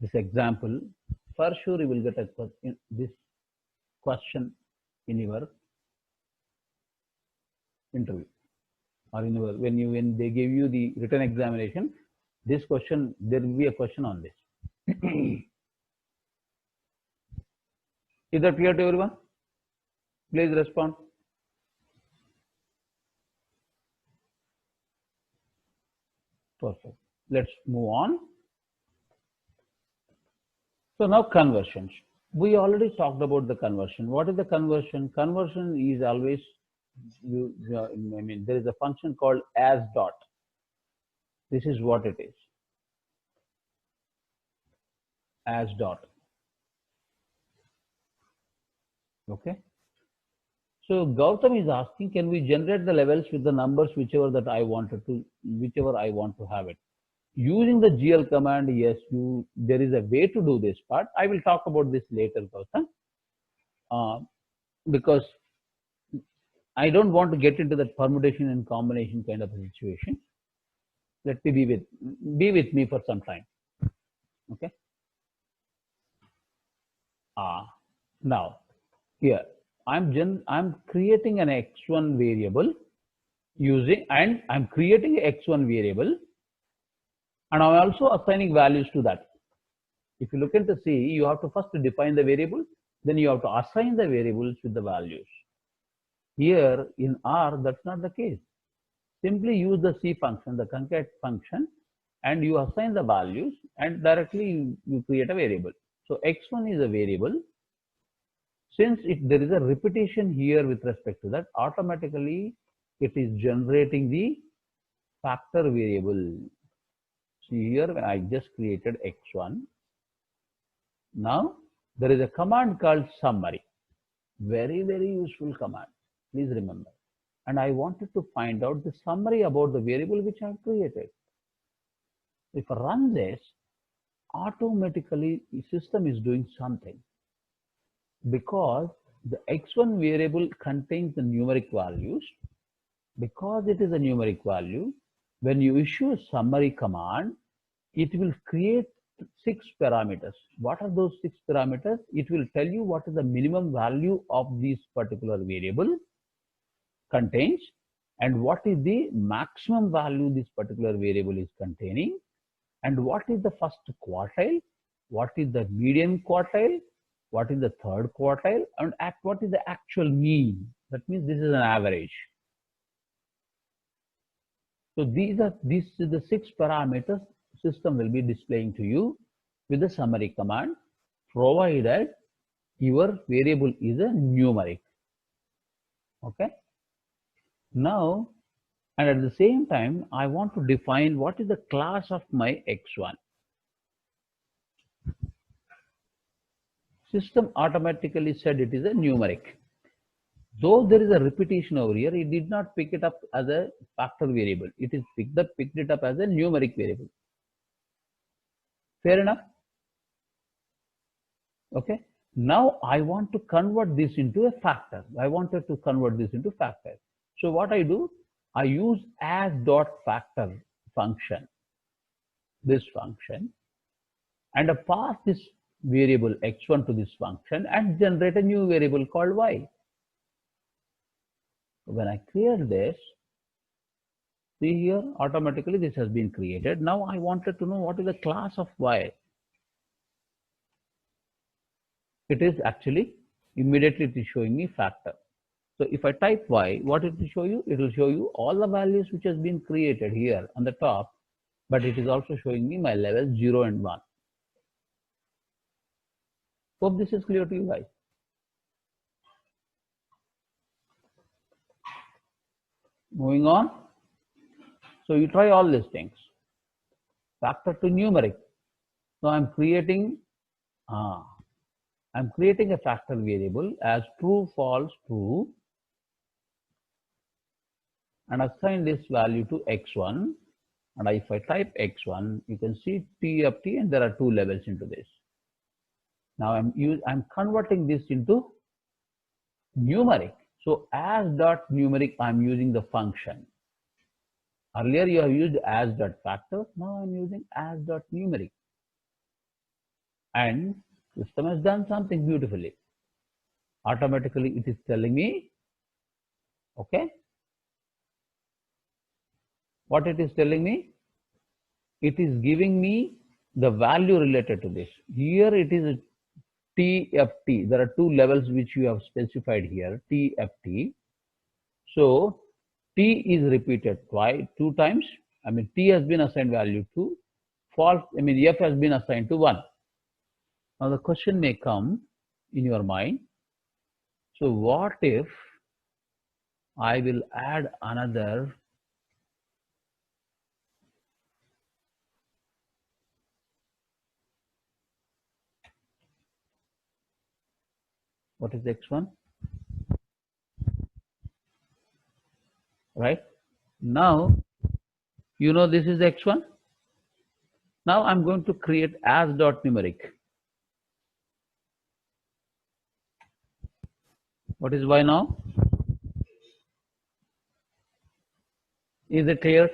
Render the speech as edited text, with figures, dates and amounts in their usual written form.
this example, for sure you will get this question in your interview or in your, when they give you the written examination. This question, there will be a question on this. Is that clear to everyone? Please respond. Perfect. Let's move on. So now conversions. We already talked about the conversion. What is the conversion? Conversion is always, there is a function called as dot. This is what it is. As dot. Okay. So Gautam is asking, can we generate the levels with the numbers whichever I want to have it? Using the GL command, yes, there is a way to do this part. I will talk about this later, Gautam, because I don't want to get into that permutation and combination kind of a situation. Let me be with me for some time. Okay. Now here I'm creating an x1 variable I'm creating an x1 variable, and I'm also assigning values to that. If you look into C, you have to first define the variable, then you have to assign the variables with the values. Here in R, that's not the case. Simply use the C function, the concat function, and you assign the values, and directly you create a variable. So x1 is a variable. Since there is a repetition here with respect to that, automatically it is generating the factor variable. See here, when I just created x1. Now there is a command called summary. Very, very useful command. Please remember. And I wanted to find out the summary about the variable which I have created. If I run this, automatically the system is doing something, because the x1 variable contains the numeric values. Because it is a numeric value, when you issue a summary command, it will create 6 parameters. What are those 6 parameters? It will tell you what is the minimum value of this particular variable contains, and what is the maximum value this particular variable is containing, and what is the first quartile, what is the median quartile, what is the third quartile, and what is the actual mean. That means this is an average. So this is the 6 parameters system will be displaying to you with the summary command, provided your variable is a numeric. Okay. Now, and at the same time, I want to define what is the class of my x1. System automatically said it is a numeric. Though there is a repetition over here, it did not pick it up as a factor variable. It is picked it up as a numeric variable. Fair enough? Okay. Now I want to convert this into a factor. I wanted to convert this into factor. So what I do, I use as dot factor function, this function, and I pass this variable x1 to this function and generate a new variable called y. When I clear this, see here, automatically this has been created. Now I wanted to know what is the class of y. It is actually immediately it is showing me factor. So if I type y, what it will show you? It will show you all the values which has been created here on the top, but it is also showing me my levels 0 and 1. Hope this is clear to you guys. Moving on. So you try all these things. Factor to numeric. So I'm creating a factor variable as true, false, true, and assign this value to x1. And if I type x1, you can see t of t, and there are 2 levels into this. Now I'm converting this into numeric. So as dot numeric, I'm using the function. Earlier you have used as dot factor. Now I'm using as dot numeric. and system has done something beautifully. Automatically it is telling me, okay, what it is telling me? It is giving me the value related to this. Here it is TFT. There are two levels which you have specified here, TFT. So T is repeated two times. I mean, T has been assigned value 2. False, I mean, F has been assigned to 1. Now the question may come in your mind. So what if I will add another what is x1? Right? Now, you know this is x1. Now I'm going to create as dot numeric. What is y now? Is it clear?